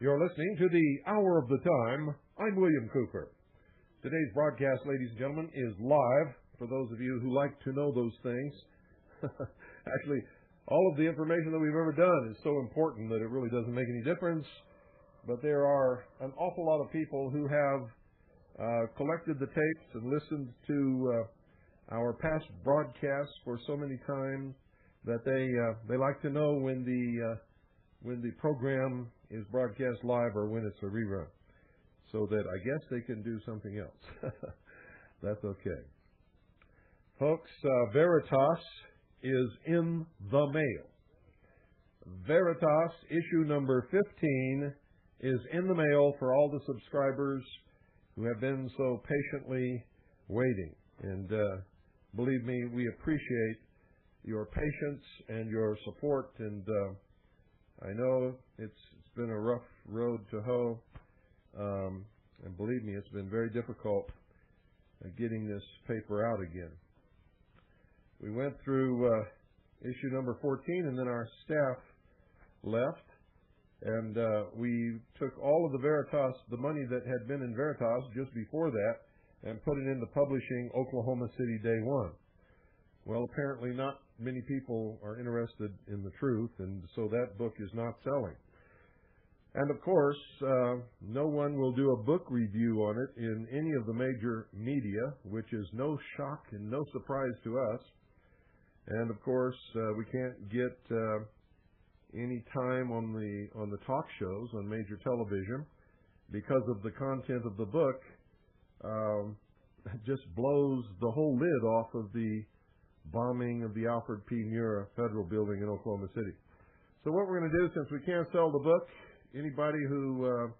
You're listening to the Hour of the Time. I'm William Cooper. Today's broadcast, ladies and gentlemen, is live for those of you who like to know those things. Actually, all of the information that we've ever done is so important that it really doesn't make any difference. But there are an awful lot of people who have collected the tapes and listened to our past broadcasts for so many times that they like to know when the program is broadcast live or when it's a rerun, so that I guess they can do something else. That's okay. Folks, Veritas is in the mail. Veritas issue number 15 is in the mail for all the subscribers who have been so patiently waiting. And believe me, we appreciate your patience and your support. And I know it's been a rough road to hoe. And believe me, it's been very difficult getting this paper out again. We went through issue number 14, and then our staff left. And we took all of the Veritas, the money that had been in Veritas just before that, and put it into publishing Oklahoma City Day One. Well, apparently not many people are interested in the truth, and so that book is not selling. And of course, no one will do a book review on it in any of the major media, which is no shock and no surprise to us. And of course, we can't get any time on the talk shows on major television because of the content of the book. Just blows the whole lid off of the bombing of the Alfred P. Murrah Federal Building in Oklahoma City. So what we're going to do, since we can't sell the book, anybody who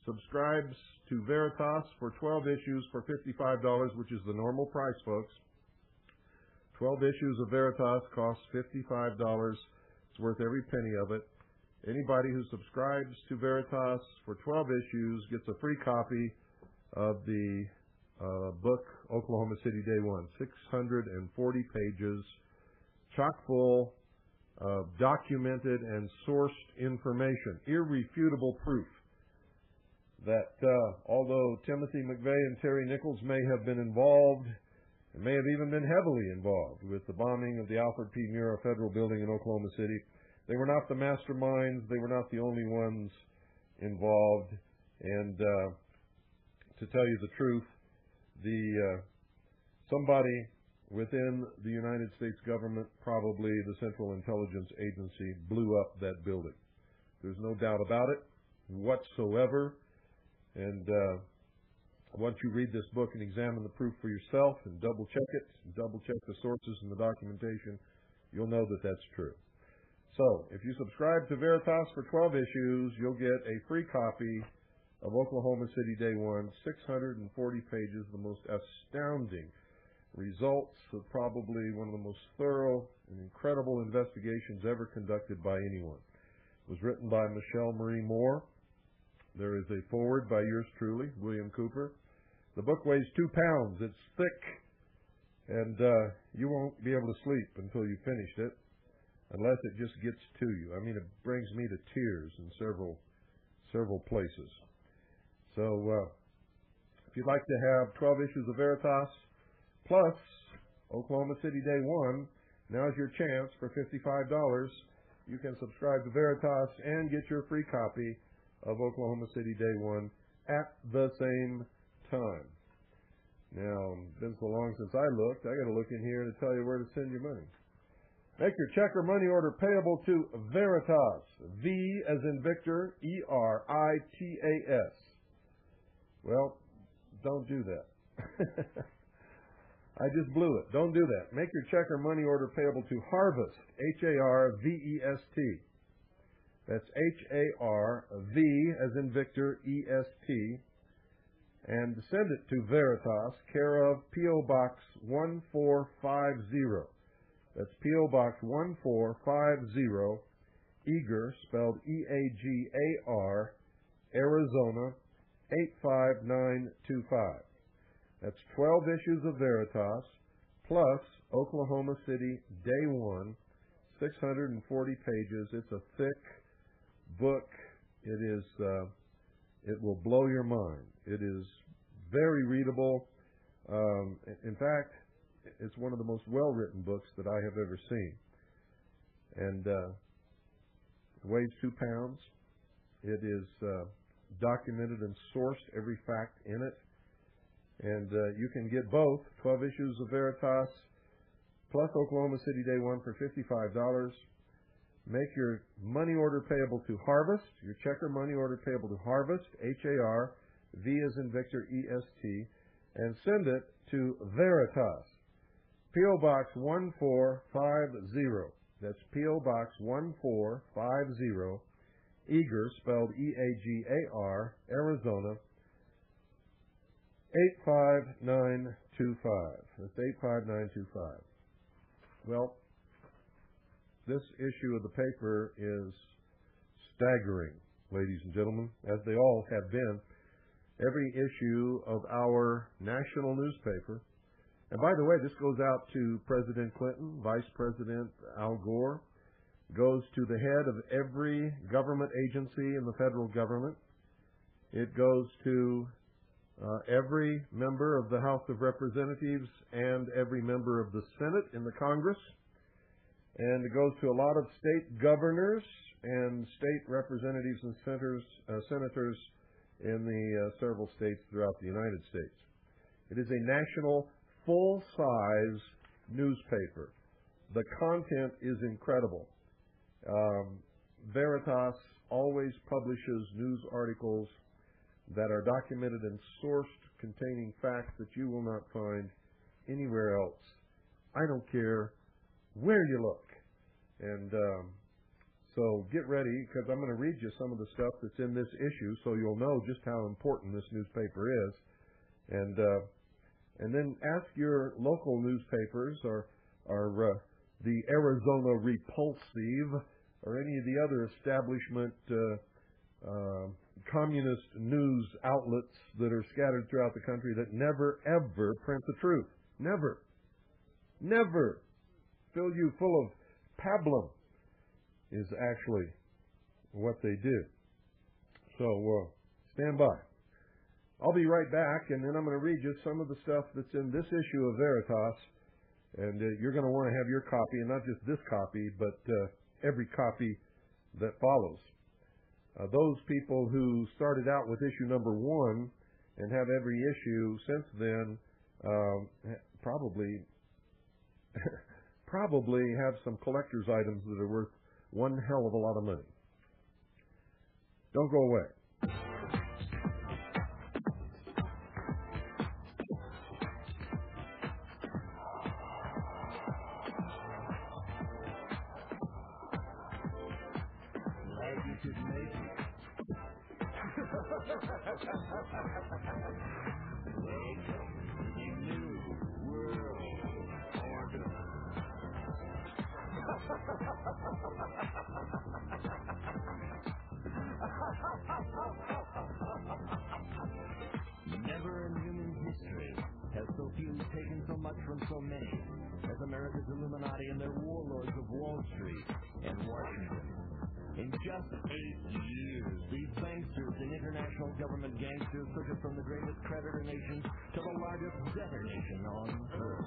subscribes to Veritas for 12 issues for $55, which is the normal price, folks. 12 issues of Veritas costs $55. It's worth every penny of it. Anybody who subscribes to Veritas for 12 issues gets a free copy of the book, Oklahoma City Day One. 640 pages, chock full of documented and sourced information, irrefutable proof that although Timothy McVeigh and Terry Nichols may have been involved, and may have even been heavily involved with the bombing of the Alfred P. Murrah Federal Building in Oklahoma City, they were not the masterminds, they were not the only ones involved. And to tell you the truth, somebody within the United States government, probably the Central Intelligence Agency, blew up that building. There's no doubt about it whatsoever. And once you read this book and examine the proof for yourself and double-check it, and double-check the sources and the documentation, you'll know that that's true. So, if you subscribe to Veritas for 12 issues, you'll get a free copy of Oklahoma City Day One, 640 pages, the most astounding results of probably one of the most thorough and incredible investigations ever conducted by anyone. It was written by Michelle Marie Moore. There is a foreword by yours truly, William Cooper. The book weighs 2 pounds. It's thick, and you won't be able to sleep until you finished it, unless it just gets to you. I mean, it brings me to tears in several places. So, if you'd like to have 12 issues of Veritas, plus Oklahoma City Day One, now's your chance for $55. You can subscribe to Veritas and get your free copy of Oklahoma City Day One at the same time. Now, it's been so long since I looked, I got to look in here to tell you where to send your money. Make your check or money order payable to Veritas, V as in Victor, E-R-I-T-A-S. Well, don't do that. I just blew it. Don't do that. Make your check or money order payable to Harvest, H-A-R-V-E-S-T. That's H-A-R-V as in Victor, E-S-T. And send it to Veritas, care of P.O. Box 1450. That's P.O. Box 1450, Eager, spelled E-A-G-A-R, Arizona, 85925. That's 12 issues of Veritas, plus Oklahoma City Day One, 640 pages. It's a thick book, It will blow your mind. It is very readable. In fact, it's one of the most well-written books that I have ever seen. And it weighs 2 pounds. It is documented and sourced, every fact in it. And you can get both, 12 issues of Veritas, plus Oklahoma City Day 1 for $55. Make your money order payable to Harvest, your checker money order payable to Harvest, H-A-R-V as in Victor, E-S-T, and send it to Veritas, P.O. Box 1450. That's P.O. Box 1450, Eager, spelled E-A-G-A-R, Arizona, 85925. That's 85925. Well, this issue of the paper is staggering, ladies and gentlemen, as they all have been. Every issue of our national newspaper, and by the way, this goes out to President Clinton, Vice President Al Gore, goes to the head of every government agency in the federal government. It goes to every member of the House of Representatives and every member of the Senate in the Congress. And it goes to a lot of state governors and state representatives and senators in the several states throughout the United States. It is a national, full-size newspaper. The content is incredible. Veritas always publishes news articles that are documented and sourced, containing facts that you will not find anywhere else. I don't care where you look. And so get ready, because I'm going to read you some of the stuff that's in this issue so you'll know just how important this newspaper is. And then ask your local newspapers or the Arizona Repulsive or any of the other establishment communist news outlets that are scattered throughout the country that never, ever print the truth. Never. Never. Fill you full of pablum is actually what they do. So stand by. I'll be right back, and then I'm going to read you some of the stuff that's in this issue of Veritas, and you're going to want to have your copy, and not just this copy, but every copy that follows. Those people who started out with issue number 1 and have every issue since then probably have some collector's items that are worth one hell of a lot of money. Don't go away. Never in human history has so few taken so much from so many as America's Illuminati and their warlords of Wall Street and Washington. In just 8 years, these banksters and international government gangsters took us from the greatest creditor nation to the largest debtor nation on earth.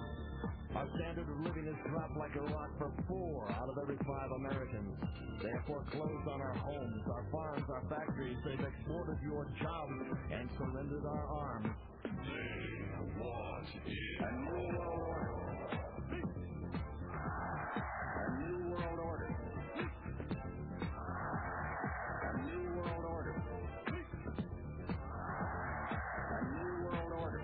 Our standard of living has dropped like a rock for 4 out of every 5 Americans. They have foreclosed on our homes, our farms, our factories. They've exported your jobs and surrendered our arms. They want a new world order. A new world order. A new world order. A new world order.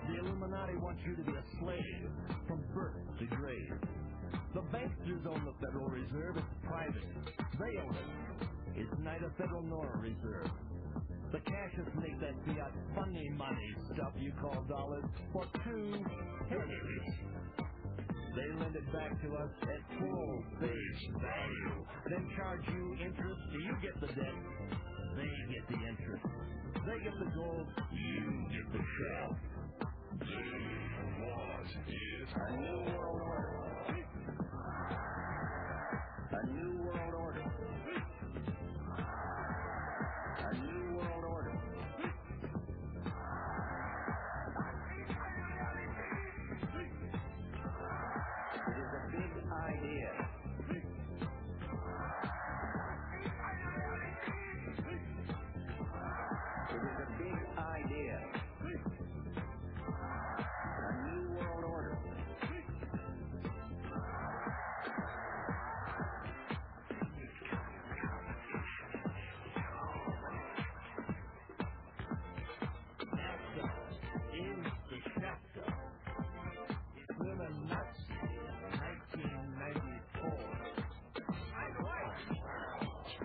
The Illuminati wants you to be a slave from birth to grave. The banksters own the Federal Reserve. It's private. They own it. It's neither federal nor a reserve. The cashiers make that fiat funny money stuff you call dollars for 2 pennies. They lend it back to us at full face value, then charge you interest. You get the debt, they get the interest. They get the gold, you get the shell. What is a new world order? A new world order. A new world order. It is a big idea. It is a big idea. A new world order. Is the chapter. Illuminati, 1994. I'm right.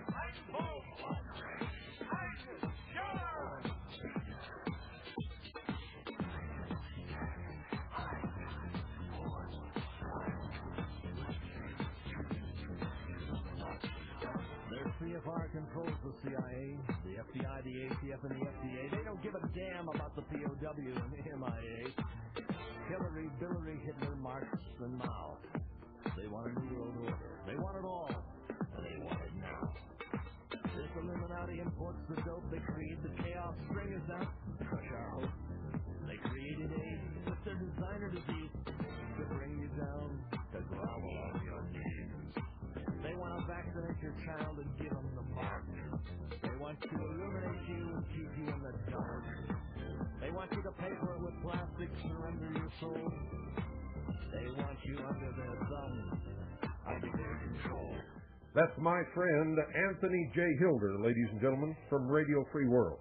I'm bold. I'm sure. Their CFR controls the CIA, the FBI, the ATF, and the FDA. They don't give a damn about the POW and the MIA. Hillary, Billary, Hitler, Marx, and Mao. They want a new world order. They want it all. And they want it now. This Illuminati imports the dope. They create the chaos. String us out. Crush our hope. They created AIDS with their designer disease to bring you down, to grovel on your knees. They want to vaccinate your child and give them the mark. They want to illuminate you and keep you in the dark. They want you to pay for it with plastic, surrender your soul. They want you under their thumb, under their control. That's my friend Anthony J. Hilder, ladies and gentlemen, from Radio Free World.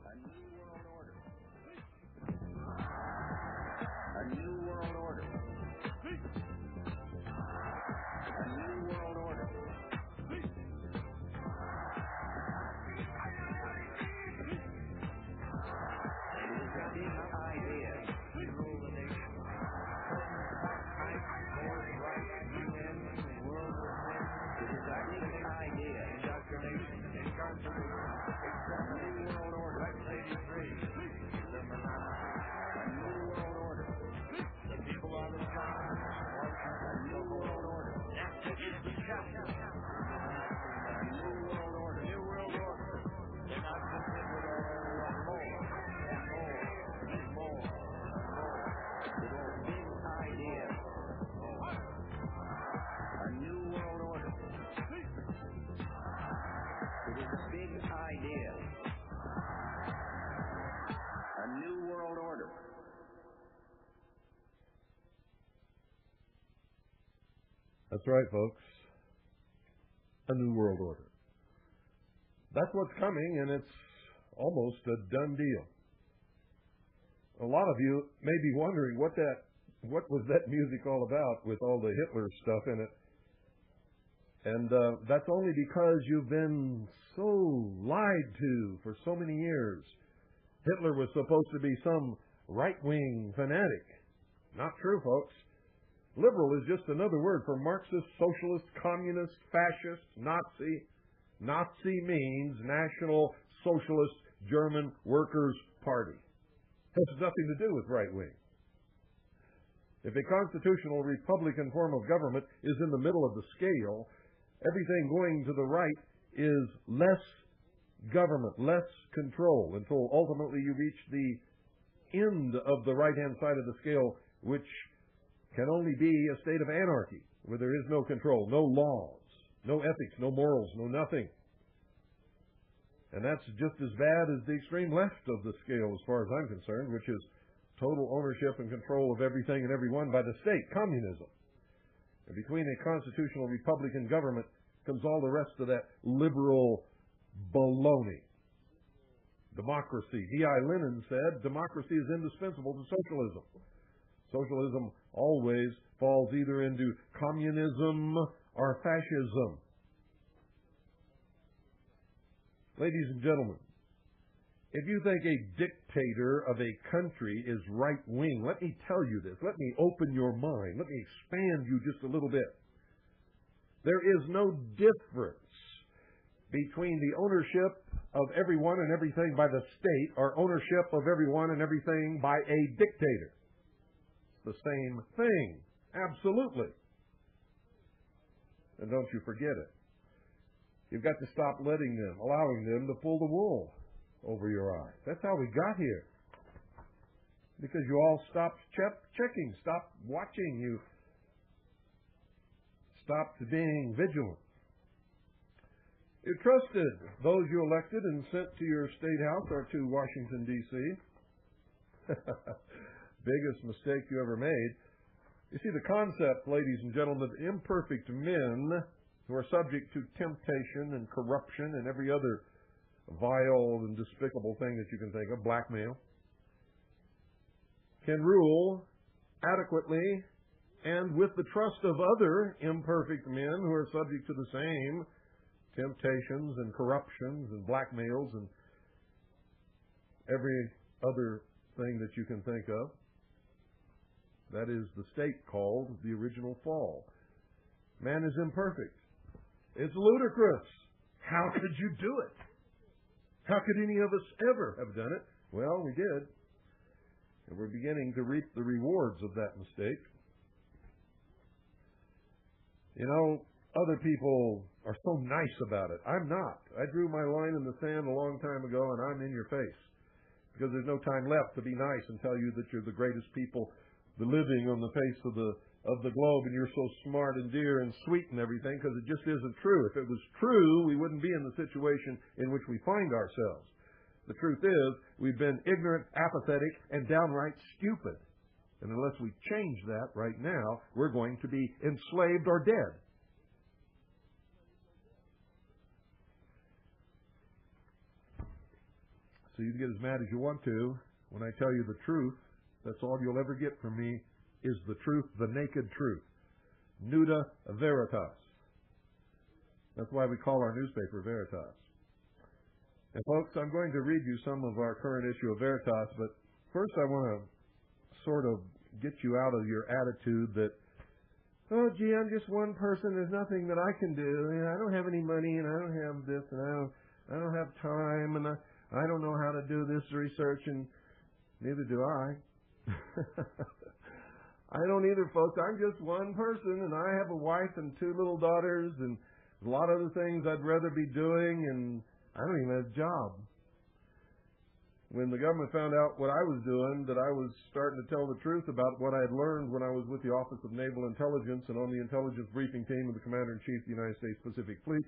A new world order. A new world order. It is a big idea. Rule the nation. World war. It is a big idea. Indoctrination. Incarceration. A new world order. Rex 83. Illuminati. A new world order. The people on the side. A new world order. After is the chapter. A new world order. New world order. They're not content with all more and more and more and more. It is a big idea. A new world order. It is a big idea. A new world order. That's right, folks. A new world order. That's what's coming, and it's almost a done deal. A lot of you may be wondering what was that music all about with all the Hitler stuff in it. And that's only because you've been so lied to for so many years. Hitler was supposed to be some right-wing fanatic. Not true, folks. Liberal is just another word for Marxist, socialist, communist, fascist, Nazi. Nazi means National Socialist German Workers' Party. It has nothing to do with right-wing. If a constitutional Republican form of government is in the middle of the scale, everything going to the right is less government, less control, until ultimately you reach the end of the right-hand side of the scale, which can only be a state of anarchy, where there is no control, no laws, no ethics, no morals, no nothing. And that's just as bad as the extreme left of the scale, as far as I'm concerned, which is total ownership and control of everything and everyone by the state, communism. And between a constitutional Republican government comes all the rest of that liberal baloney. Democracy. D.I. Lenin said democracy is indispensable to socialism. Socialism always falls either into communism or fascism. Ladies and gentlemen, if you think a dictator of a country is right-wing, let me tell you this. Let me open your mind. Let me expand you just a little bit. There is no difference between the ownership of everyone and everything by the state or ownership of everyone and everything by a dictator. It's the same thing. Absolutely. And don't you forget it. You've got to stop allowing them to pull the wool over your eyes. That's how we got here. Because you all stopped checking, stopped watching, you stopped being vigilant. You trusted those you elected and sent to your state house or to Washington, D.C. Biggest mistake you ever made. You see, the concept, ladies and gentlemen, of imperfect men who are subject to temptation and corruption and every other vile and despicable thing that you can think of, blackmail, can rule adequately and with the trust of other imperfect men who are subject to the same temptations and corruptions and blackmails and every other thing that you can think of. That is the state called the original fall. Man is imperfect. It's ludicrous. How could you do it? How could any of us ever have done it? Well, we did. And we're beginning to reap the rewards of that mistake. You know, other people are so nice about it. I'm not. I drew my line in the sand a long time ago, and I'm in your face. Because there's no time left to be nice and tell you that you're the greatest people living on the face of the globe, and you're so smart and dear and sweet and everything, because it just isn't true. If it was true, we wouldn't be in the situation in which we find ourselves. The truth is, we've been ignorant, apathetic, and downright stupid. And unless we change that right now, we're going to be enslaved or dead. So you can get as mad as you want to when I tell you the truth. That's all you'll ever get from me is the truth, the naked truth. Nuda veritas. That's why we call our newspaper Veritas. And folks, I'm going to read you some of our current issue of Veritas, but first I want to sort of get you out of your attitude that, oh, gee, I'm just one person. There's nothing that I can do. And I don't have any money, and I don't have this, and I don't have time, and I don't know how to do this research, and neither do I. I don't either, folks. I'm just one person, and I have a wife and 2 little daughters, and a lot of other things I'd rather be doing, and I don't even have a job. When the government found out what I was doing, that I was starting to tell the truth about what I had learned when I was with the Office of Naval Intelligence and on the intelligence briefing team of the Commander-in-Chief of the United States Pacific Fleet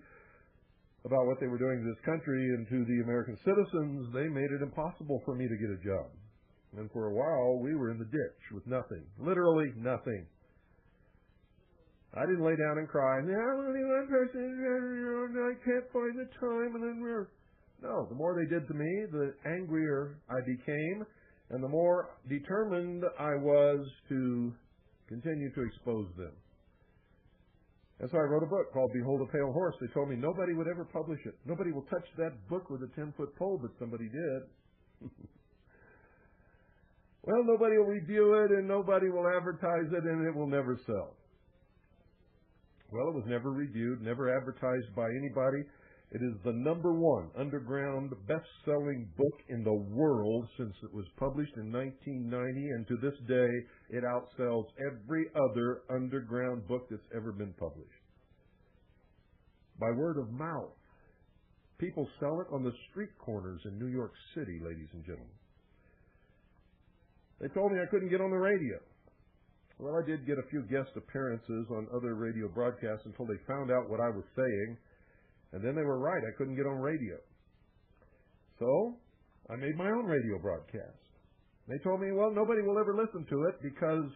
about what they were doing to this country and to the American citizens, they made it impossible for me to get a job. And for a while, we were in the ditch with nothing. Literally nothing. I didn't lay down and cry, I'm only one person, I can't find the time, and then no, the more they did to me, the angrier I became, and the more determined I was to continue to expose them. And so I wrote a book called Behold a Pale Horse. They told me nobody would ever publish it. Nobody will touch that book with a 10-foot pole, but somebody did. Well, nobody will review it, and nobody will advertise it, and it will never sell. Well, it was never reviewed, never advertised by anybody. It is the #1 underground best-selling book in the world since it was published in 1990, and to this day, it outsells every other underground book that's ever been published. By word of mouth. People sell it on the street corners in New York City, ladies and gentlemen. They told me I couldn't get on the radio. Well, I did get a few guest appearances on other radio broadcasts until they found out what I was saying, and then they were right. I couldn't get on radio. So I made my own radio broadcast. They told me, well, nobody will ever listen to it because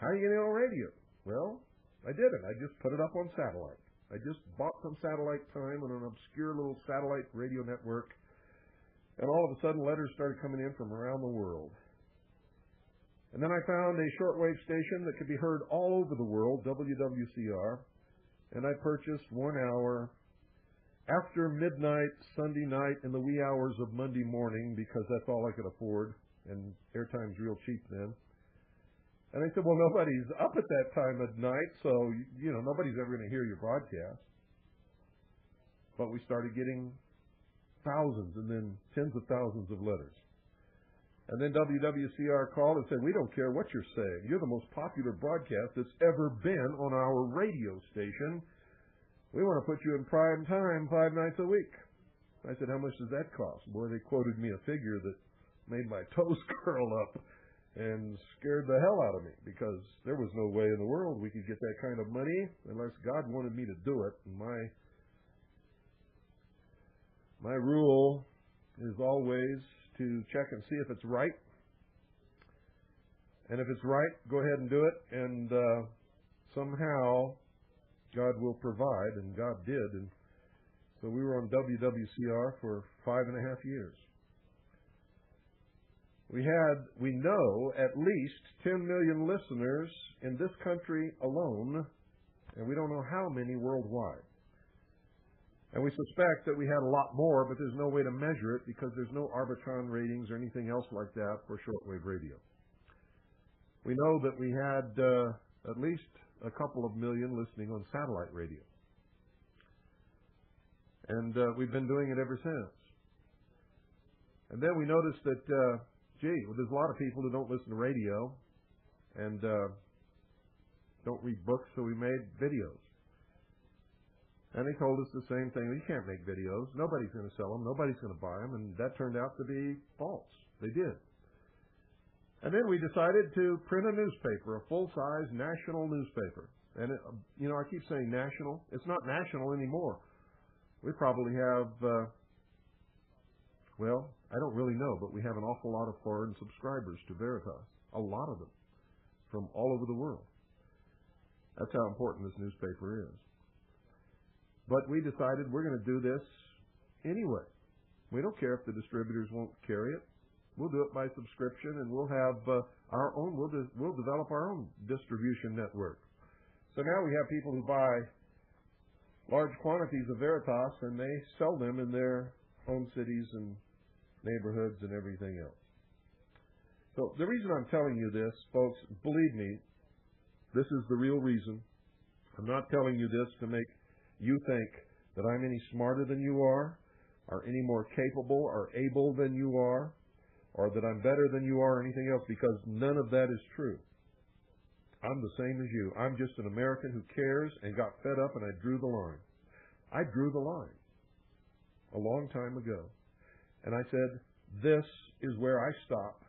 how are you going to get on radio? Well, I didn't. I just put it up on satellite. I just bought some satellite time on an obscure little satellite radio network. And all of a sudden, letters started coming in from around the world. And then I found a shortwave station that could be heard all over the world, WWCR, and I purchased 1 hour after midnight, Sunday night, in the wee hours of Monday morning, because that's all I could afford, and airtime's real cheap then. And I said, well, nobody's up at that time of night, so, nobody's ever going to hear your broadcast. But we started getting thousands and then tens of thousands of letters. And then WWCR called and said, we don't care what you're saying. You're the most popular broadcast that's ever been on our radio station. We want to put you in prime time 5 nights a week. I said, how much does that cost? Boy, they quoted me a figure that made my toes curl up and scared the hell out of me, because there was no way in the world we could get that kind of money unless God wanted me to do it. And my rule is always to check and see if it's right. And if it's right, go ahead and do it. And somehow God will provide, and God did. And so we were on WWCR for 5.5 years. We know at least 10 million listeners in this country alone, and we don't know how many worldwide. And we suspect that we had a lot more, but there's no way to measure it because there's no Arbitron ratings or anything else like that for shortwave radio. We know that we had at least a couple of million listening on satellite radio. And we've been doing it ever since. And then we noticed that, there's a lot of people who don't listen to radio and don't read books, so we made videos. And they told us the same thing. You can't make videos. Nobody's going to sell them. Nobody's going to buy them. And that turned out to be false. They did. And then we decided to print a newspaper, a full-size national newspaper. And, I keep saying national. It's not national anymore. We probably have, I don't really know, but we have an awful lot of foreign subscribers to Veritas. A lot of them from all over the world. That's how important this newspaper is. But we decided we're going to do this anyway. We don't care if the distributors won't carry it. We'll do it by subscription, and we'll have our own. We'll develop our own distribution network. So now we have people who buy large quantities of Veritas, and they sell them in their own cities and neighborhoods and everything else. So the reason I'm telling you this, folks, believe me, this is the real reason. I'm not telling you this to make you think that I'm any smarter than you are, or any more capable or able than you are, or that I'm better than you are, or anything else, because none of that is true. I'm the same as you. I'm just an American who cares and got fed up, and I drew the line. I drew the line a long time ago. And I said, this is where I stop.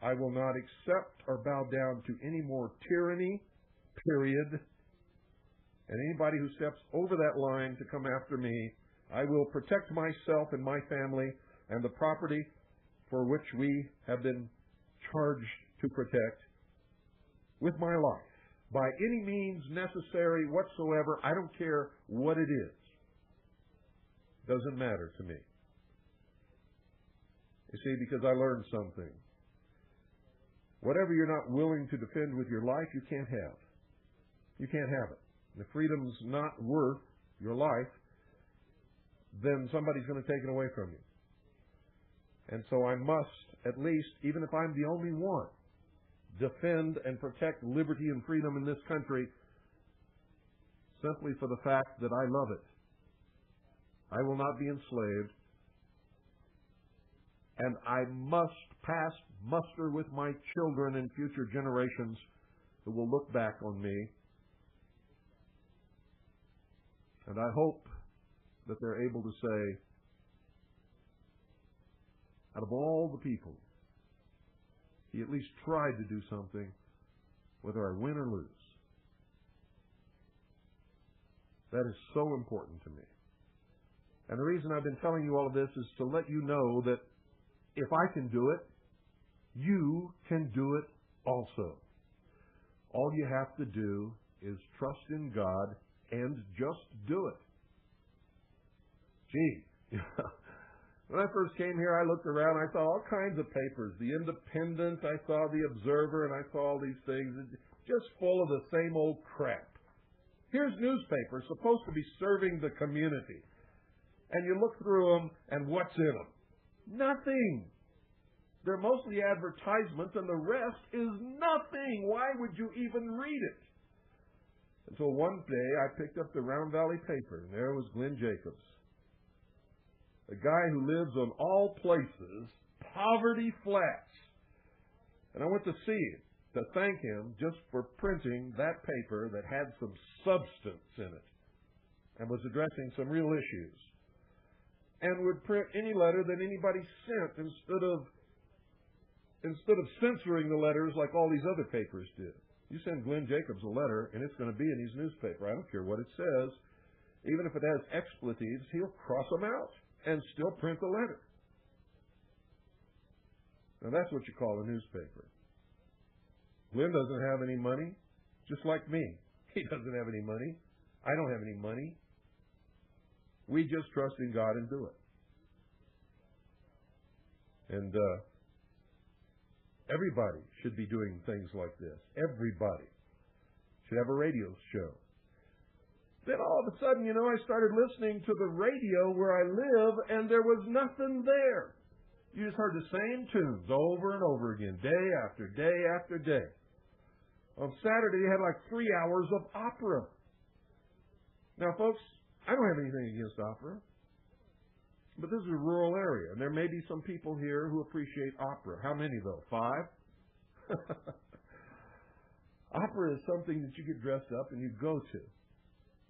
I will not accept or bow down to any more tyranny, period. And anybody who steps over that line to come after me, I will protect myself and my family and the property for which we have been charged to protect with my life. By any means necessary whatsoever. I don't care what it is. Doesn't matter to me. You see, because I learned something. Whatever you're not willing to defend with your life, you can't have. You can't have it. If freedom's not worth your life, then somebody's going to take it away from you. And so I must, at least, even if I'm the only one, defend and protect liberty and freedom in this country simply for the fact that I love it. I will not be enslaved. And I must pass muster with my children and future generations who will look back on me. And I hope that they're able to say, out of all the people, he at least tried to do something, whether I win or lose. That is so important to me. And the reason I've been telling you all of this is to let you know that if I can do it, you can do it also. All you have to do is trust in God and just do it. Gee, when I first came here, I looked around, I saw all kinds of papers. The Independent, I saw the Observer, and I saw all these things, just full of the same old crap. Here's newspapers supposed to be serving the community. And you look through them, and what's in them? Nothing. They're mostly advertisements, and the rest is nothing. Why would you even read it? Until one day I picked up the Round Valley paper, and there was Glenn Jacobs. a guy who lives on all places, poverty flats. And I went to see him to thank him just for printing that paper that had some substance in it and was addressing some real issues, and would print any letter that anybody sent instead of censoring the letters like all these other papers did. You send Glenn Jacobs a letter, and it's going to be in his newspaper. I don't care what it says. Even if it has expletives, he'll cross them out and still print the letter. Now, that's what you call a newspaper. Glenn doesn't have any money, just like me. He doesn't have any money. I don't have any money. We just trust in God and do it. And everybody should be doing things like this. Everybody should have a radio show. Then all of a sudden, I started listening to the radio where I live, and there was nothing there. You just heard the same tunes over and over again, day after day after day. On Saturday, you had like 3 hours of opera. Now, folks, I don't have anything against opera, but this is a rural area, and there may be some people here who appreciate opera. How many, though? 5? Opera is something that you get dressed up and you go to,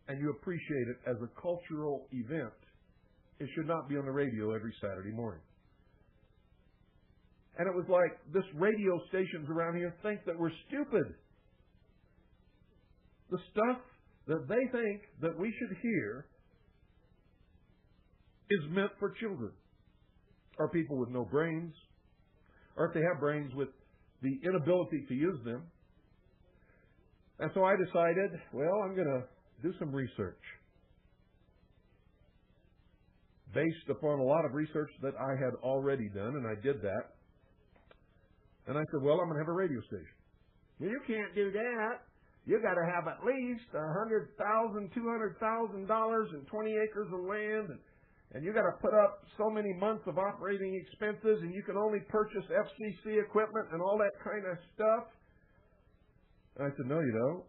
and you appreciate it as a cultural event. It should not be on the radio every Saturday morning. And it was like this radio stations around here think that we're stupid. The stuff that they think that we should hear is meant for children, or people with no brains, or if they have brains with the inability to use them. And so I decided, well, I'm going to do some research based upon a lot of research that I had already done, and I did that. And I said, well, I'm going to have a radio station. Well, you can't do that. You got to have at least $100,000, $200,000 and 20 acres of land, and you got to put up so many months of operating expenses, and you can only purchase FCC equipment and all that kind of stuff. And I said, no, you don't.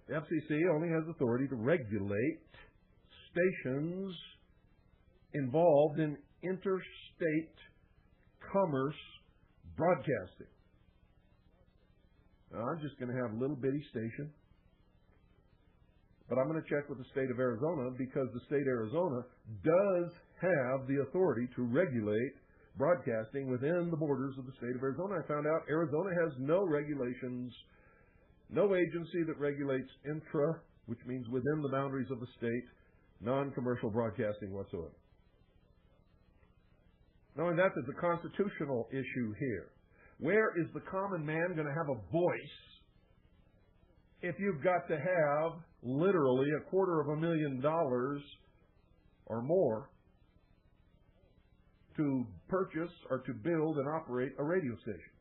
The FCC only has authority to regulate stations involved in interstate commerce broadcasting. Now, I'm just going to have a little bitty station, but I'm going to check with the state of Arizona, because the state of Arizona does have the authority to regulate broadcasting within the borders of the state of Arizona. I found out Arizona has no regulations, no agency that regulates intra, which means within the boundaries of the state, non-commercial broadcasting whatsoever. Knowing that, there's a constitutional issue here. Where is the common man going to have a voice if you've got to have literally $250,000 or more to purchase or to build and operate a radio station?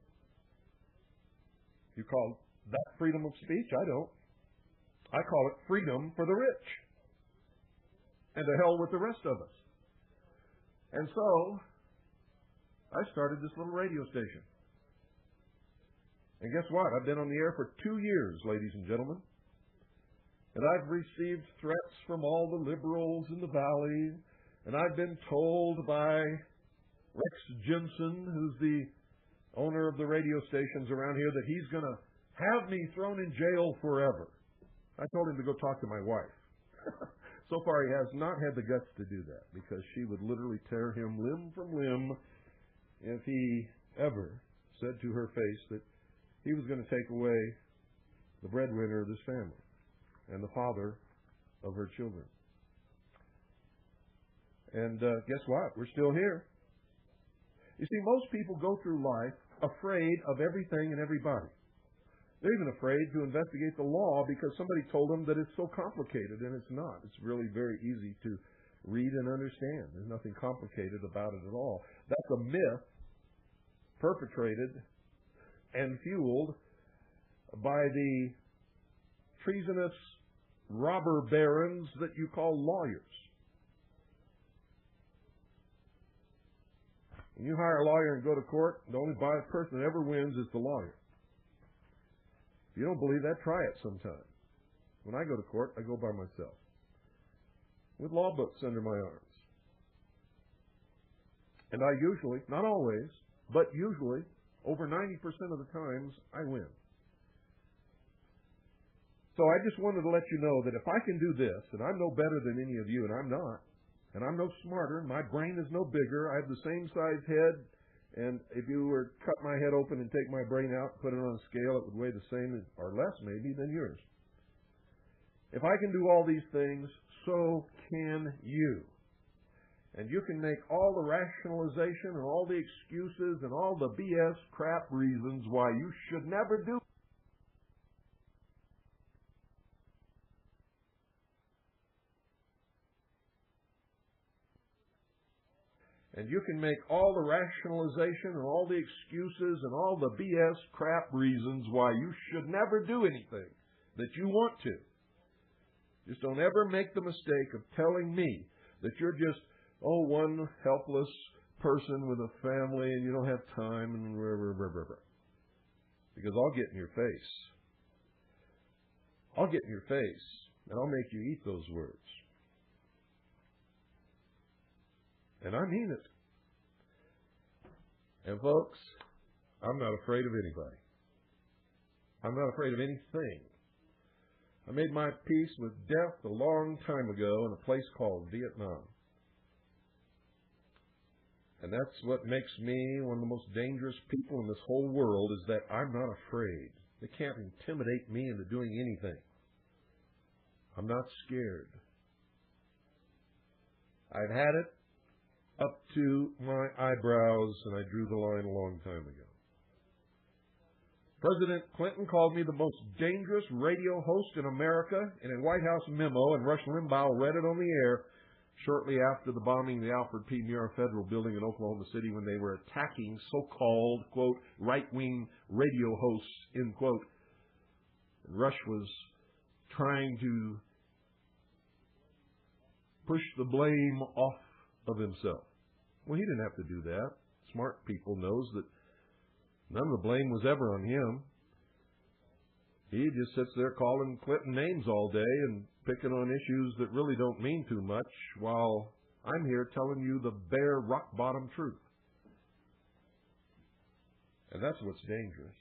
You call that freedom of speech? I don't. I call it freedom for the rich. And to hell with the rest of us. And so I started this little radio station. And guess what? I've been on the air for 2 years, ladies and gentlemen. And I've received threats from all the liberals in the valley. And I've been told by Rex Jensen, who's the owner of the radio stations around here, that he's going to have me thrown in jail forever. I told him to go talk to my wife. So far, he has not had the guts to do that, because she would literally tear him limb from limb if he ever said to her face that he was going to take away the breadwinner of this family and the father of her children. And guess what? We're still here. You see, most people go through life afraid of everything and everybody. They're even afraid to investigate the law because somebody told them that it's so complicated, and it's not. It's really very easy to read and understand. There's nothing complicated about it at all. That's a myth perpetrated and fueled by the treasonous robber barons that you call lawyers. When you hire a lawyer and go to court, the only person that ever wins is the lawyer. If you don't believe that, try it sometime. When I go to court, I go by myself, with law books under my arms. And I usually, not always, but usually, over 90% of the times, I win. So I just wanted to let you know that if I can do this, and I'm no better than any of you, and I'm not, and I'm no smarter, and my brain is no bigger, I have the same size head, and if you were to cut my head open and take my brain out and put it on a scale, it would weigh the same, or less maybe, than yours. If I can do all these things, so can you. And you can make all the rationalization and all the excuses and all the BS crap reasons why you should never do. And you can make all the rationalization and all the excuses and all the BS crap reasons why you should never do anything that you want to. Just don't ever make the mistake of telling me that you're just, one helpless person with a family and you don't have time and because I'll get in your face. I'll get in your face and I'll make you eat those words. And I mean it. And folks, I'm not afraid of anybody. I'm not afraid of anything. I made my peace with death a long time ago in a place called Vietnam. And that's what makes me one of the most dangerous people in this whole world, is that I'm not afraid. They can't intimidate me into doing anything. I'm not scared. I've had it up to my eyebrows, and I drew the line a long time ago. President Clinton called me the most dangerous radio host in America in a White House memo, and Rush Limbaugh read it on the air shortly after the bombing of the Alfred P. Muir Federal Building in Oklahoma City, when they were attacking so-called, quote, right-wing radio hosts, end quote. And Rush was trying to push the blame off of himself. Well, he didn't have to do that. Smart people knows that none of the blame was ever on him. He just sits there calling Clinton names all day and picking on issues that really don't mean too much, while I'm here telling you the bare rock-bottom truth. And that's what's dangerous.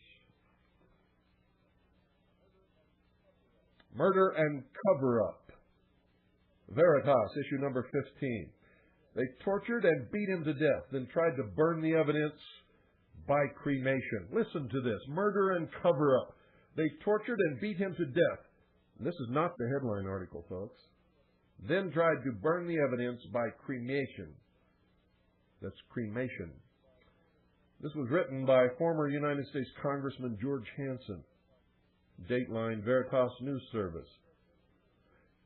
Murder and cover-up. Veritas, issue number 15. They tortured and beat him to death, then tried to burn the evidence by cremation. Listen to this. Murder and cover-up. They tortured and beat him to death. And this is not the headline article, folks. Then tried to burn the evidence by cremation. That's cremation. This was written by former United States Congressman George Hansen. Dateline, Veritas News Service.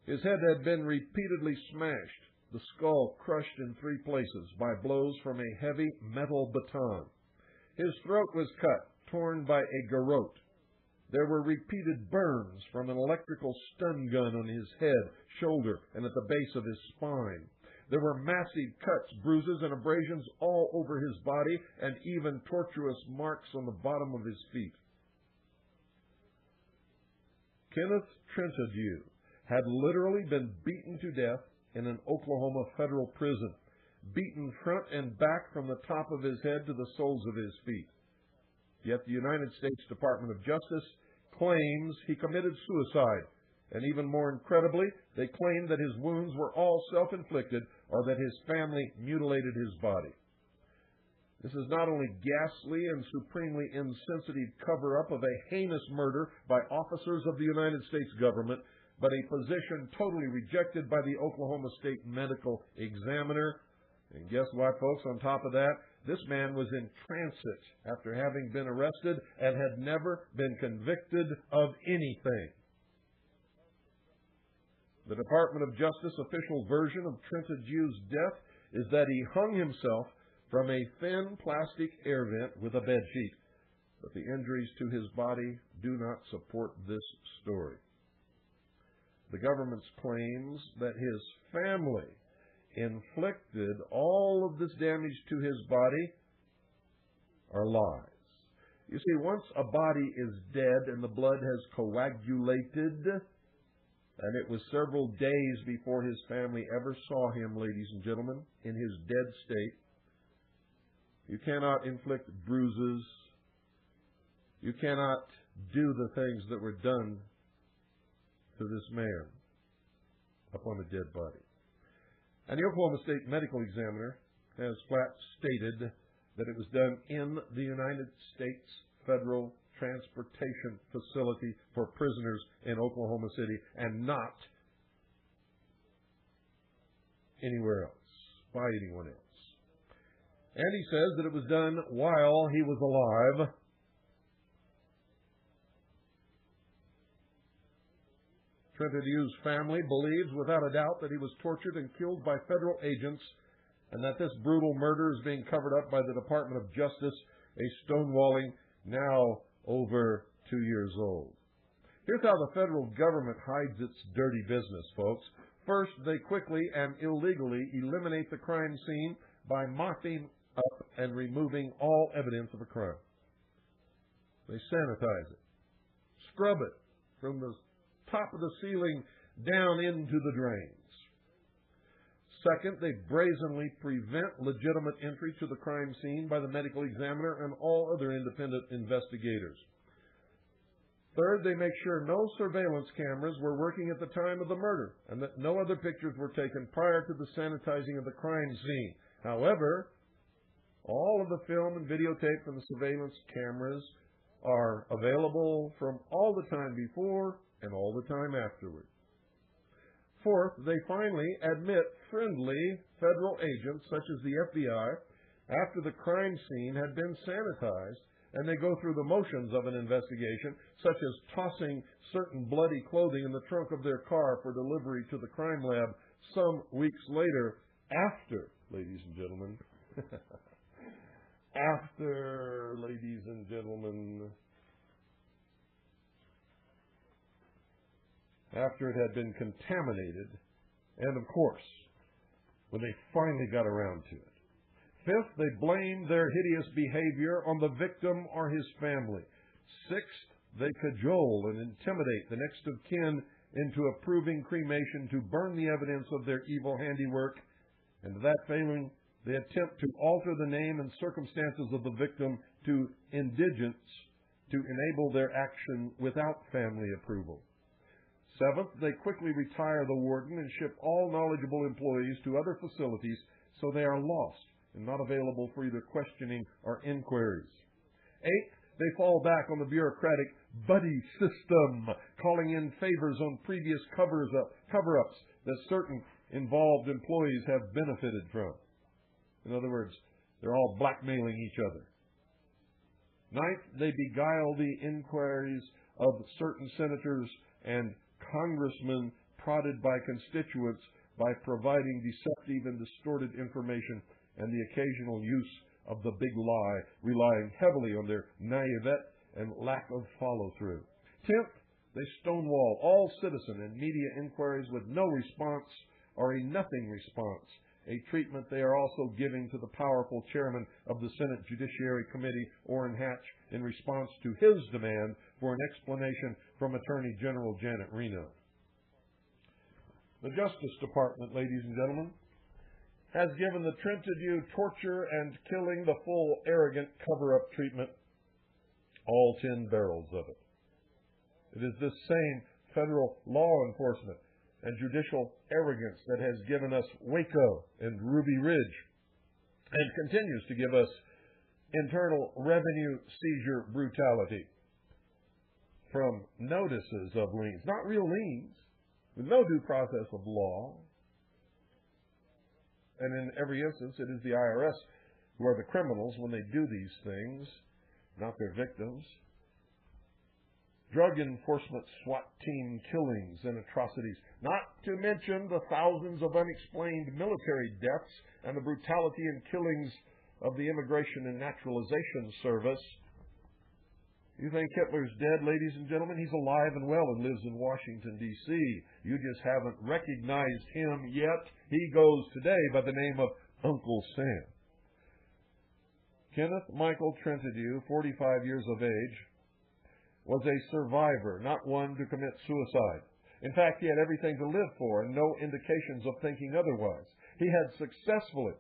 His head had been repeatedly smashed, the skull crushed in 3 places by blows from a heavy metal baton. His throat was cut, torn by a garrote. There were repeated burns from an electrical stun gun on his head, shoulder, and at the base of his spine. There were massive cuts, bruises, and abrasions all over his body, and even tortuous marks on the bottom of his feet. Kenneth Trentadue had literally been beaten to death in an Oklahoma federal prison, beaten front and back from the top of his head to the soles of his feet. Yet the United States Department of Justice claims he committed suicide, and even more incredibly, they claim that his wounds were all self-inflicted or that his family mutilated his body. This is not only ghastly and supremely insensitive cover-up of a heinous murder by officers of the United States government, but a position totally rejected by the Oklahoma State Medical Examiner. And guess what, folks? On top of that, this man was in transit after having been arrested and had never been convicted of anything. The Department of Justice official version of Trentadue's death is that he hung himself from a thin plastic air vent with a bedsheet. But the injuries to his body do not support this story. The government's claims that his family inflicted all of this damage to his body are lies. You see, once a body is dead and the blood has coagulated, and it was several days before his family ever saw him, ladies and gentlemen, in his dead state, You cannot inflict bruises. You cannot do the things that were done to this man upon a dead body. And the Oklahoma State Medical Examiner has flat stated that it was done in the United States Federal Transportation Facility for prisoners in Oklahoma City and not anywhere else, by anyone else. And he says that it was done while he was alive. Trentadio's family believes without a doubt that he was tortured and killed by federal agents and that this brutal murder is being covered up by the Department of Justice, a stonewalling now over 2 years old. Here's how the federal government hides its dirty business, folks. First, they quickly and illegally eliminate the crime scene by mopping up and removing all evidence of a crime. They sanitize it, scrub it from the top of the ceiling down into the drains. Second, they brazenly prevent legitimate entry to the crime scene by the medical examiner and all other independent investigators. Third, they make sure no surveillance cameras were working at the time of the murder and that no other pictures were taken prior to the sanitizing of the crime scene. However, all of the film and videotape from the surveillance cameras are available from all the time before and all the time afterward. Fourth, they finally admit friendly federal agents, such as the FBI, after the crime scene had been sanitized, and they go through the motions of an investigation, such as tossing certain bloody clothing in the trunk of their car for delivery to the crime lab some weeks later, after, ladies and gentlemen, after, ladies and gentlemen, after it had been contaminated, and of course, when they finally got around to it. Fifth, they blame their hideous behavior on the victim or his family. Sixth, they cajole and intimidate the next of kin into approving cremation to burn the evidence of their evil handiwork, and that failing, they attempt to alter the name and circumstances of the victim to indigence to enable their action without family approval. Seventh, they quickly retire the warden and ship all knowledgeable employees to other facilities so they are lost and not available for either questioning or inquiries. Eighth, they fall back on the bureaucratic buddy system, calling in favors on previous cover-ups that certain involved employees have benefited from. In other words, they're all blackmailing each other. Ninth, they beguile the inquiries of certain senators and congressmen prodded by constituents by providing deceptive and distorted information and the occasional use of the big lie, relying heavily on their naivete and lack of follow-through. 10th, they stonewall all citizen and media inquiries with no response or a nothing response, a treatment they are also giving to the powerful chairman of the Senate Judiciary Committee, Orrin Hatch, in response to his demand for an explanation from Attorney General Janet Reno. The Justice Department, ladies and gentlemen, has given the Trentadue torture and killing the full arrogant cover-up treatment, all 10 barrels of it. It is this same federal law enforcement and judicial arrogance that has given us Waco and Ruby Ridge and continues to give us internal revenue seizure brutality from notices of liens, not real liens, with no due process of law. And in every instance, it is the IRS who are the criminals when they do these things, not their victims. Drug enforcement SWAT team killings and atrocities, not to mention the thousands of unexplained military deaths and the brutality and killings of the Immigration and Naturalization Service. You think Hitler's dead, ladies and gentlemen? He's alive and well and lives in Washington, D.C. You just haven't recognized him yet. He goes today by the name of Uncle Sam. Kenneth Michael Trentadue, 45 years of age, was a survivor, not one to commit suicide. In fact, he had everything to live for and no indications of thinking otherwise. He had successfully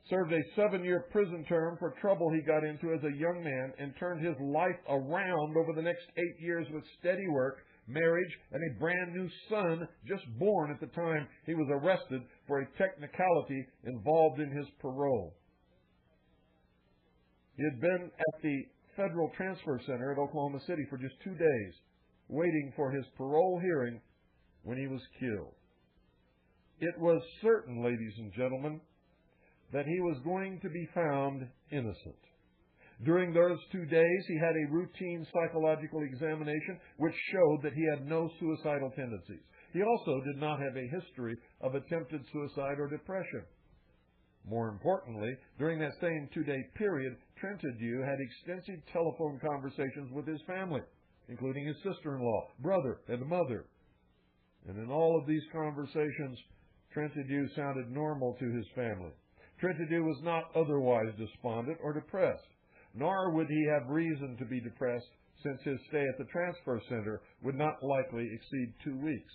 served a 7-year prison term for trouble he got into as a young man, and turned his life around over the next 8 years with steady work, marriage, and a brand new son just born at the time he was arrested for a technicality involved in his parole. He had been at the Federal Transfer Center at Oklahoma City for just 2 days, waiting for his parole hearing when he was killed. It was certain, ladies and gentlemen, that he was going to be found innocent. During those 2 days, he had a routine psychological examination which showed that he had no suicidal tendencies. He also did not have a history of attempted suicide or depression. More importantly, during that same 2-day period, Trentadue had extensive telephone conversations with his family, including his sister-in-law, brother, and mother. And in all of these conversations, Trentadue sounded normal to his family. Trentadue was not otherwise despondent or depressed, nor would he have reason to be depressed, since his stay at the transfer center would not likely exceed 2 weeks.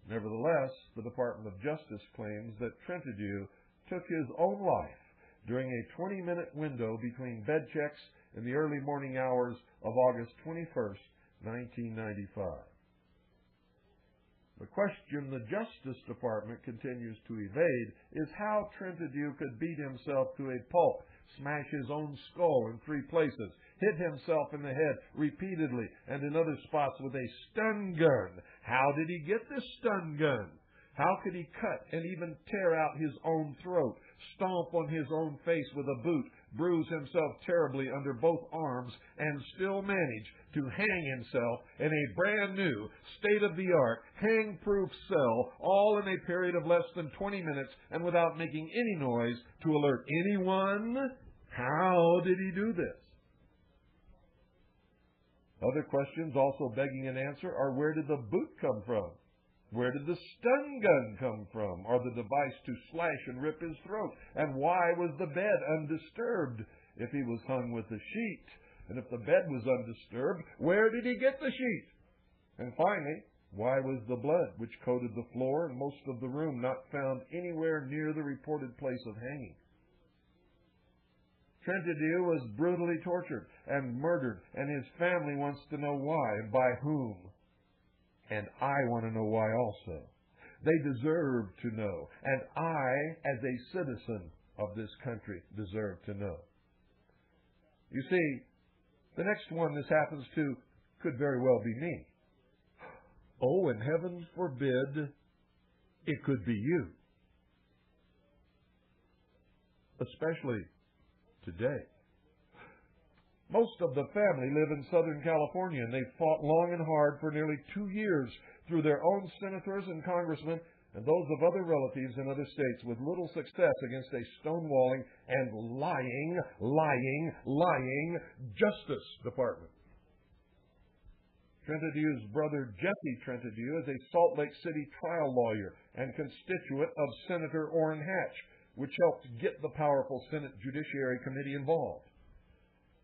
Nevertheless, the Department of Justice claims that Trentadue took his own life during a 20-minute window between bed checks in the early morning hours of August 21st, 1995. The question the Justice Department continues to evade is how Trentadue could beat himself to a pulp, smash his own skull in 3 places, hit himself in the head repeatedly and in other spots with a stun gun. How did he get this stun gun? How could he cut and even tear out his own throat, stomp on his own face with a boot, bruise himself terribly under both arms, and still manage to hang himself in a brand new, state-of-the-art, hang-proof cell, all in a period of less than 20 minutes and without making any noise to alert anyone? How did he do this? Other questions also begging an answer are, where did the boot come from? Where did the stun gun come from, or the device to slash and rip his throat? And why was the bed undisturbed if he was hung with a sheet? And if the bed was undisturbed, where did he get the sheet? And finally, why was the blood which coated the floor and most of the room not found anywhere near the reported place of hanging? Trentadue was brutally tortured and murdered, and his family wants to know why and by whom. And I want to know why also. They deserve to know, and I, as a citizen of this country, deserve to know. You see, the next one this happens to could very well be me. Oh, and heaven forbid, it could be you. Especially today. Most of the family live in Southern California, and they've fought long and hard for nearly 2 years through their own senators and congressmen and those of other relatives in other states with little success against a stonewalling and lying Justice Department. Trentadue's brother Jesse Trentadue is a Salt Lake City trial lawyer and constituent of Senator Orrin Hatch, which helped get the powerful Senate Judiciary Committee involved.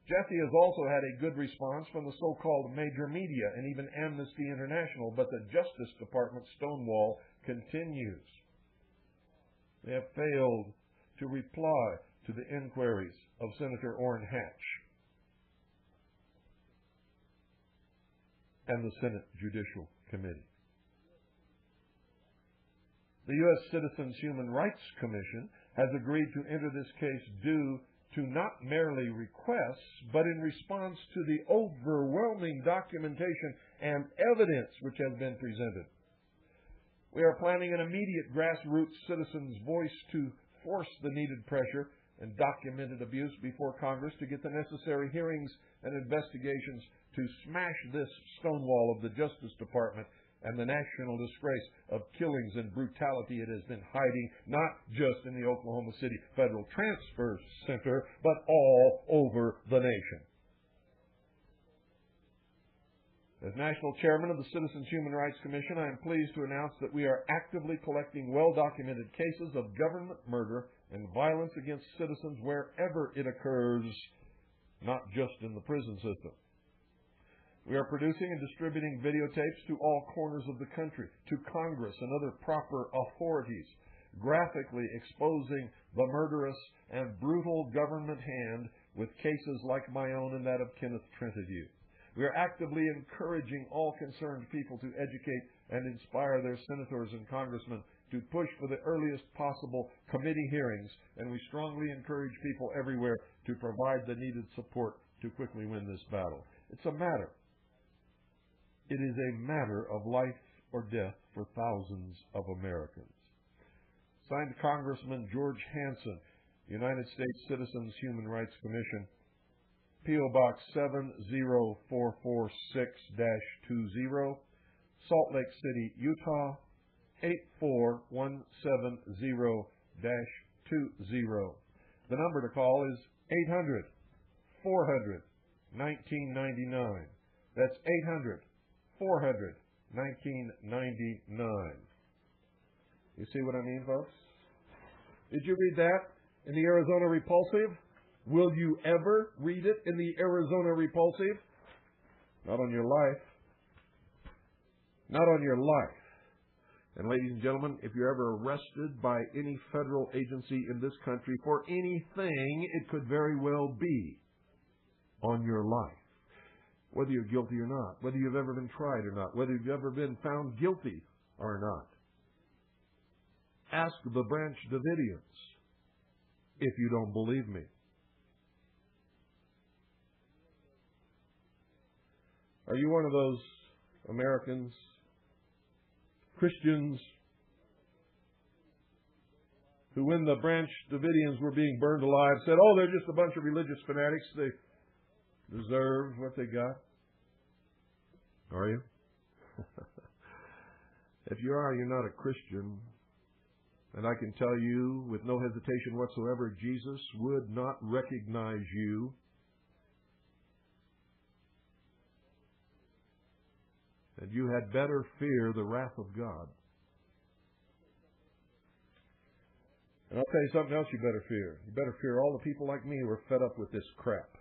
Jesse has also had a good response from the so-called major media and even Amnesty International, but the Justice Department stonewall continues. They have failed to reply to the inquiries of Senator Orrin Hatch and the Senate Judicial Committee. The U.S. Citizens Human Rights Commission has agreed to enter this case due to not merely requests, but in response to the overwhelming documentation and evidence which has been presented. We are planning an immediate grassroots citizens' voice to force the needed pressure and documented abuse before Congress to get the necessary hearings and investigations to smash this stonewall of the Justice Department and the national disgrace of killings and brutality it has been hiding, not just in the Oklahoma City Federal Transfer Center, but all over the nation. As National Chairman of the Citizens Human Rights Commission, I am pleased to announce that we are actively collecting well-documented cases of government murder and violence against citizens wherever it occurs, not just in the prison system. We are producing and distributing videotapes to all corners of the country, to Congress and other proper authorities, graphically exposing the murderous and brutal government hand with cases like my own and that of Kenneth Trentadue. We are actively encouraging all concerned people to educate and inspire their senators and congressmen to push for the earliest possible committee hearings, and we strongly encourage people everywhere to provide the needed support to quickly win this battle. It is a matter of life or death for thousands of Americans. Signed, Congressman George Hansen, United States Citizens Human Rights Commission, P.O. Box 70446-20, Salt Lake City, Utah, 84170-20. The number to call is 800-400-1999. That's 800-400-1999. You see what I mean, folks? Did you read that in the Arizona Repulsive? Will you ever read it in the Arizona Repulsive? Not on your life. Not on your life. And ladies and gentlemen, if you're ever arrested by any federal agency in this country for anything, it could very well be on your life. Whether you're guilty or not, whether you've ever been tried or not, whether you've ever been found guilty or not. Ask the Branch Davidians if you don't believe me. Are you one of those Americans, Christians, who when the Branch Davidians were being burned alive said, oh, they're just a bunch of religious fanatics, they deserve what they got? Are you? If you are, you're not a Christian. And I can tell you with no hesitation whatsoever, Jesus would not recognize you. And you had better fear the wrath of God. And I'll tell you something else you better fear. You better fear all the people like me who are fed up with this crap.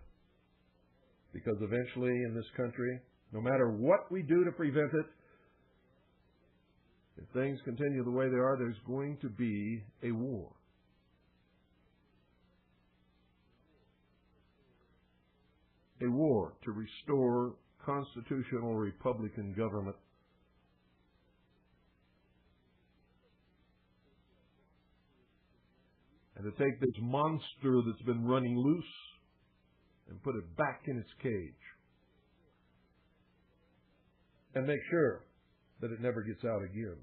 Because eventually in this country, no matter what we do to prevent it, if things continue the way they are, there's going to be a war. A war to restore constitutional Republican government. And to take this monster that's been running loose and put it back in its cage. And make sure that it never gets out again.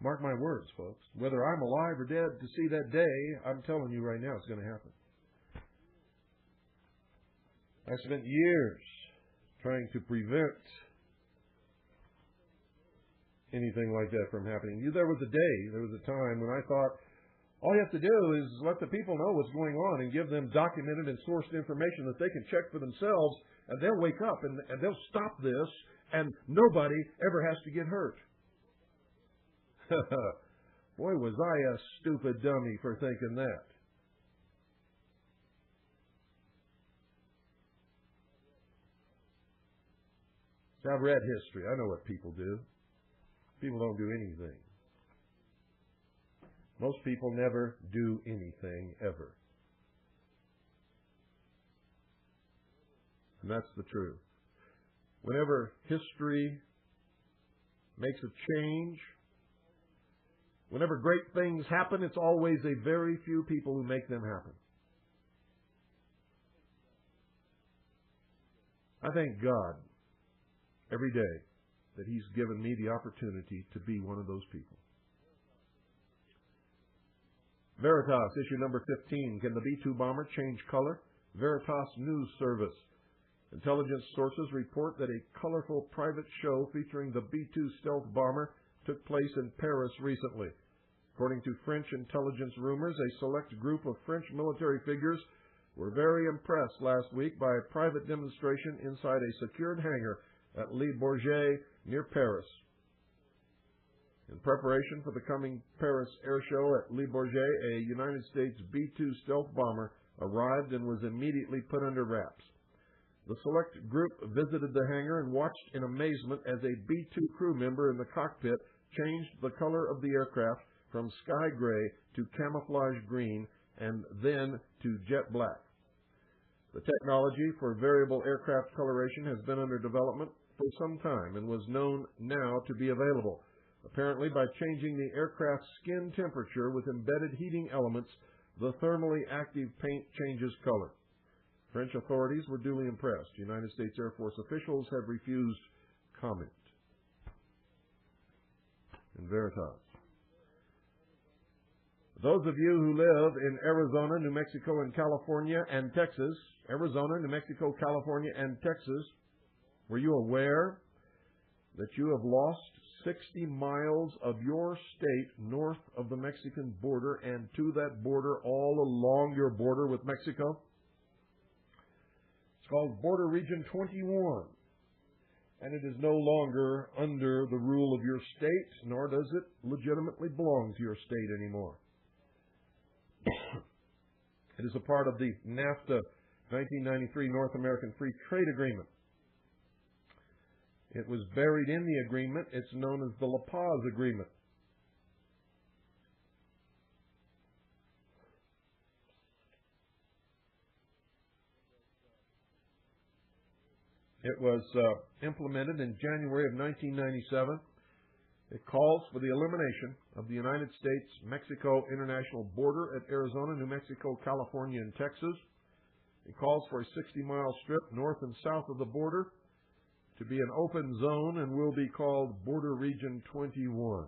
Mark my words, folks. Whether I'm alive or dead to see that day, I'm telling you right now it's going to happen. I spent years trying to prevent anything like that from happening. There was a time when I thought, all you have to do is let the people know what's going on and give them documented and sourced information that they can check for themselves, and they'll wake up and they'll stop this, and nobody ever has to get hurt. Boy, was I a stupid dummy for thinking that. So I've read history. I know what people do. People don't do anything. Most people never do anything, ever. And that's the truth. Whenever history makes a change, whenever great things happen, it's always a very few people who make them happen. I thank God every day that He's given me the opportunity to be one of those people. Veritas, issue number 15. Can the B-2 bomber change color? Veritas News Service. Intelligence sources report that a colorful private show featuring the B-2 stealth bomber took place in Paris recently. According to French intelligence rumors, a select group of French military figures were very impressed last week by a private demonstration inside a secured hangar at Le Bourget near Paris. In preparation for the coming Paris air show at Le Bourget, a United States B-2 stealth bomber arrived and was immediately put under wraps. The select group visited the hangar and watched in amazement as a B-2 crew member in the cockpit changed the color of the aircraft from sky gray to camouflage green and then to jet black. The technology for variable aircraft coloration has been under development for some time and was known now to be available. Apparently, by changing the aircraft's skin temperature with embedded heating elements, the thermally active paint changes color. French authorities were duly impressed. United States Air Force officials have refused comment. In Veritas. Those of you who live in Arizona, New Mexico, and California, and Texas, Arizona, New Mexico, California, and Texas, were you aware that you have lost 60 miles of your state north of the Mexican border and to that border all along your border with Mexico? It's called Border Region 21, and it is no longer under the rule of your state, nor does it legitimately belong to your state anymore. It is a part of the NAFTA 1993 North American Free Trade Agreement. It was buried in the agreement. It's known as the La Paz Agreement. It was implemented in January of 1997. It calls for the elimination of the United States-Mexico international border at Arizona, New Mexico, California, and Texas. It calls for a 60-mile strip north and south of the border to be an open zone and will be called Border Region 21.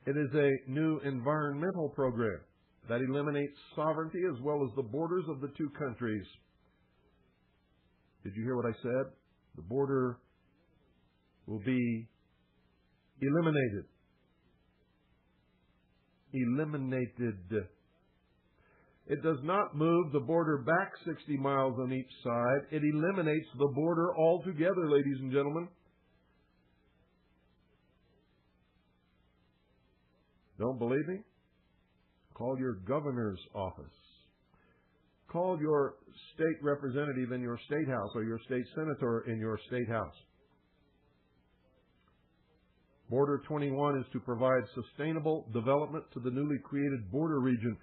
It is a new environmental program that eliminates sovereignty as well as the borders of the two countries. Did you hear what I said? The border will be eliminated. Eliminated. It does not move the border back 60 miles on each side. It eliminates the border altogether, ladies and gentlemen. Don't believe me? Call your governor's office. Call your state representative in your state house or your state senator in your state house. Border 21 is to provide sustainable development to the newly created border region.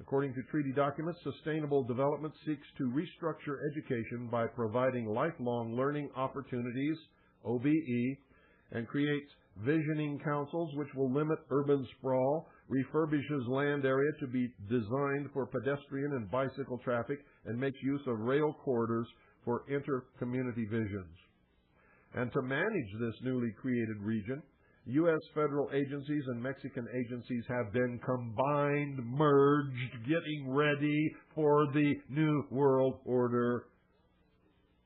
According to treaty documents, sustainable development seeks to restructure education by providing lifelong learning opportunities, OBE, and creates visioning councils which will limit urban sprawl, refurbishes land area to be designed for pedestrian and bicycle traffic, and makes use of rail corridors for inter-community visions. And to manage this newly created region, U.S. federal agencies and Mexican agencies have been combined, merged, getting ready for the New World Order,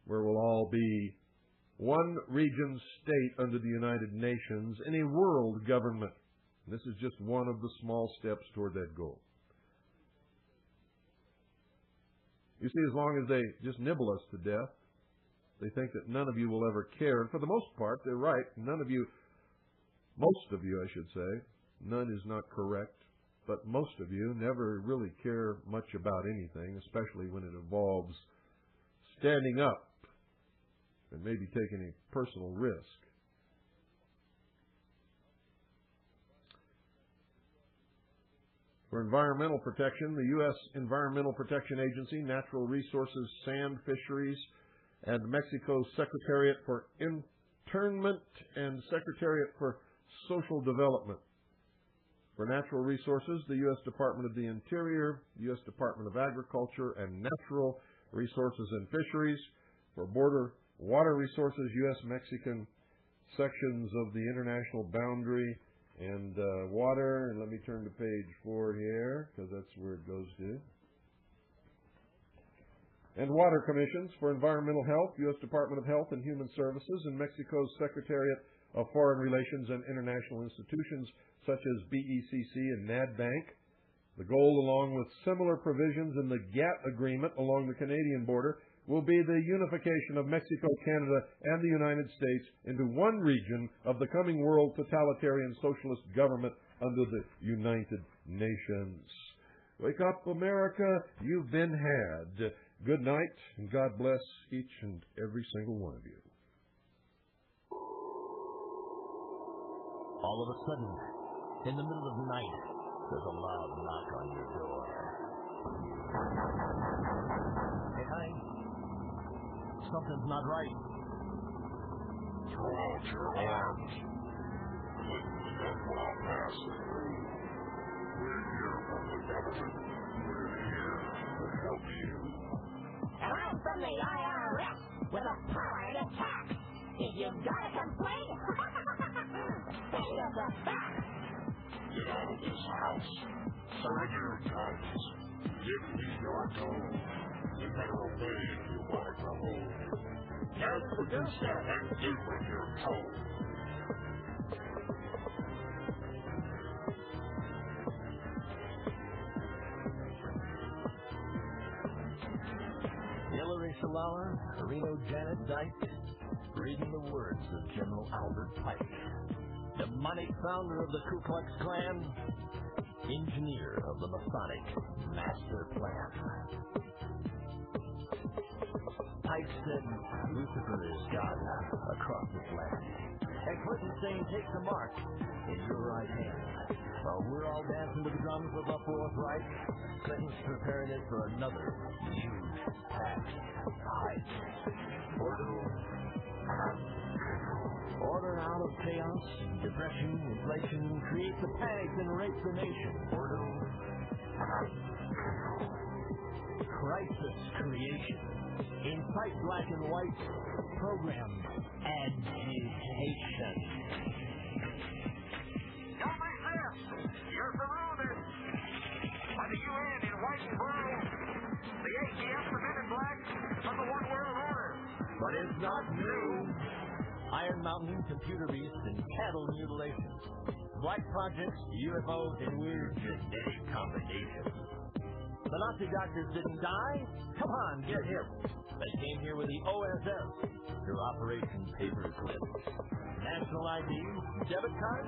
where we'll all be one region state under the United Nations in a world government. This is just one of the small steps toward that goal. You see, as long as they just nibble us to death, they think that none of you will ever care. And for the most part, they're right. None of you, most of you, I should say, none is not correct, but most of you never really care much about anything, especially when it involves standing up and maybe taking a personal risk. For environmental protection, the U.S. Environmental Protection Agency, Natural Resources, Sand Fisheries, and Mexico's Secretariat for Internment and Secretariat for Social Development. For natural resources, the U.S. Department of the Interior, U.S. Department of Agriculture and Natural Resources and Fisheries. For border water resources, U.S.-Mexican sections of the international boundary and water. And let me turn to page 4 here, because that's where it goes to. And water commissions for environmental health, U.S. Department of Health and Human Services, and Mexico's Secretariat of Foreign Relations and International Institutions such as BECC and NADBank. The goal, along with similar provisions in the GATT agreement along the Canadian border, will be the unification of Mexico, Canada, and the United States into one region of the coming world totalitarian socialist government under the United Nations. Wake up, America, you've been had. Good night, and God bless each and every single one of you. All of a sudden, in the middle of the night, there's a loud knock on your door. Hey, honey. Something's not right. Throw out your arms. Let while pass through. We're here from the government. We're here to help you. And I'm from the IRS with a power to tax. If you've got a complaint, think of the facts. Get out of this house. Surrender your guns. Give me your tone. You better obey if you want it to hold. Never produce that and do with your tone. Hillary Shalala, Reno Janet Dyke, reading the words of General Albert Pike, demonic founder of the Ku Klux Klan, engineer of the Masonic Master Plan. Pike said Lucifer is God across this land, and Clinton saying take the mark in your right hand. While we're all dancing to the drums of the Fourth Reich, Clinton's preparing it for another huge tax hike. Order out of chaos, depression, inflation, creates a panic and rapes the nation. Crisis creation. Incite black and white. Program agitation. Don't resist! You're surrounded! By the UN in white and blue, the ATF, the men in black, of the one world order. But it's not new. Iron Mountain, computer beasts, and cattle mutilations. Black projects, UFOs, and weird genetic combinations. The Nazi doctors didn't die? Come on, get hip. They came here with the OSS, your Operation Paperclip. National ID, debit card?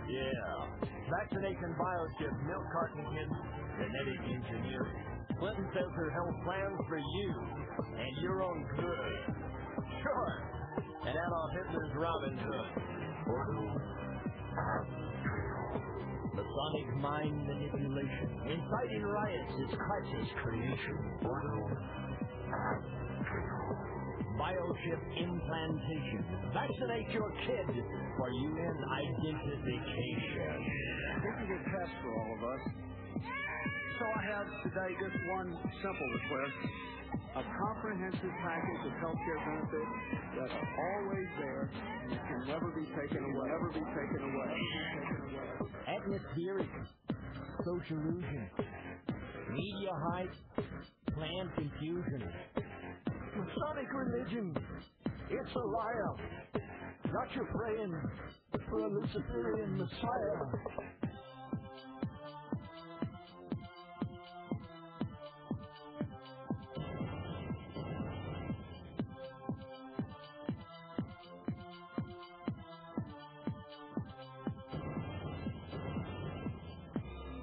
Yeah. Vaccination biochip, milk carton kids, genetic engineering. Clinton says her health plans for you and your own good. Sure. And Adolf Hitler's Robin Hood. Masonic mind manipulation. Inciting riots is crisis creation. Biochip implantation. Vaccinate your kid for UN identification. This is a test for all of us. So I have today just one simple request. A comprehensive package of healthcare benefits that are always there and can never be taken away. Atmospheric, social illusion, media hype, planned confusion. Masonic religion, it's a liar. Not your praying for a Luciferian Messiah.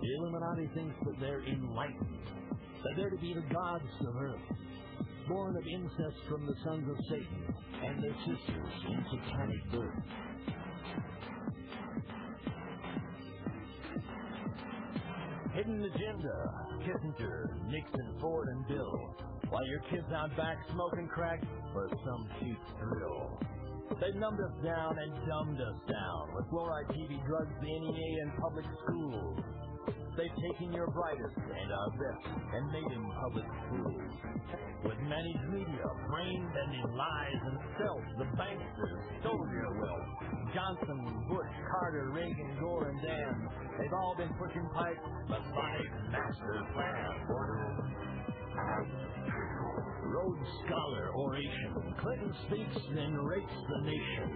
The Illuminati thinks that they're enlightened, that they're to be the gods of earth, born of incest from the sons of Satan and their sisters in satanic birth. Hidden agenda, Kissinger, Nixon, Ford, and Bill, while your kids out back smoking crack for some cheap thrill. They've numbed us down and dumbed us down with fluoride, TV, drugs, the NEA, and public schools. They've taken your brightest and our best and made them public fools. With managed media, brain-bending lies and stealth, the banksters stole your wealth. Johnson, Bush, Carter, Reagan, Gore, and Dan, they've all been pushing Pike Masonic Master Plan. Rhodes Scholar oration. Clinton speaks and rapes the nation.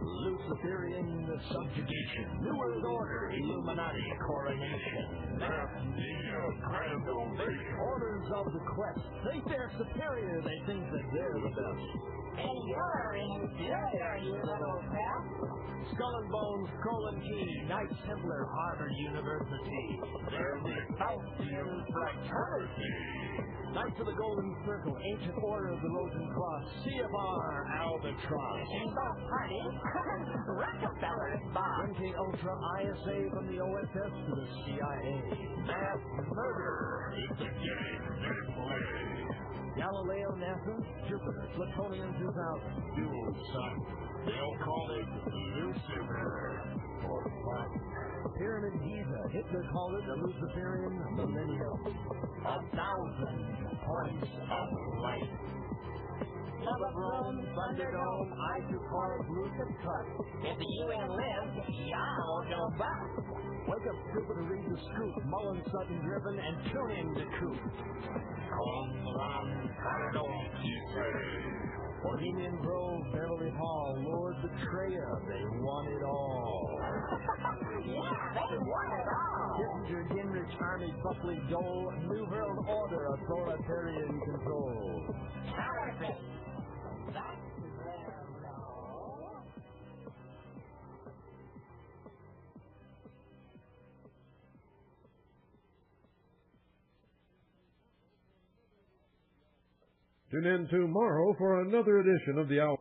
Luciferian subjugation. New World Order. Illuminati coronation. Mass media grand ovation. Orders of the quest. Think they're superior. They think that they're the best. And you're in Here there, you little pal. Skull and Bones, Colon Key, Knights Templar, Harvard University. Very Faustian fraternity. Knights of the Golden Circle, Ancient Order of the Rosen Cross, CFR, Albatross. In both parties, Rockefeller's boss. mkultra, ISA from the OSS to the CIA. Mass murder. It's a game they play. Galileo, NASA, Jupiter, Plutonium 2000. Dual sun. They'll call it Lucifer for fun. Pyramid Giza, Hitler called it a Luciferian millennium. 1,000 points of light. Love of Rome, Thunderdome, Isocars, Lucid Trust. If the UN lives, y'all go bust. Wake up stupid to read the scoop, Mullen, Sutton driven, and tune in to Coop. Bohemian Grove, Beverly Hall, Lord Betrayer, they want it all. Yeah, they want it all. Kissinger, Gingrich, Army, Buckley, Dole, New World Order, authoritarian control. Counterfeit. That's their role. Tune in tomorrow for another edition of the Hour.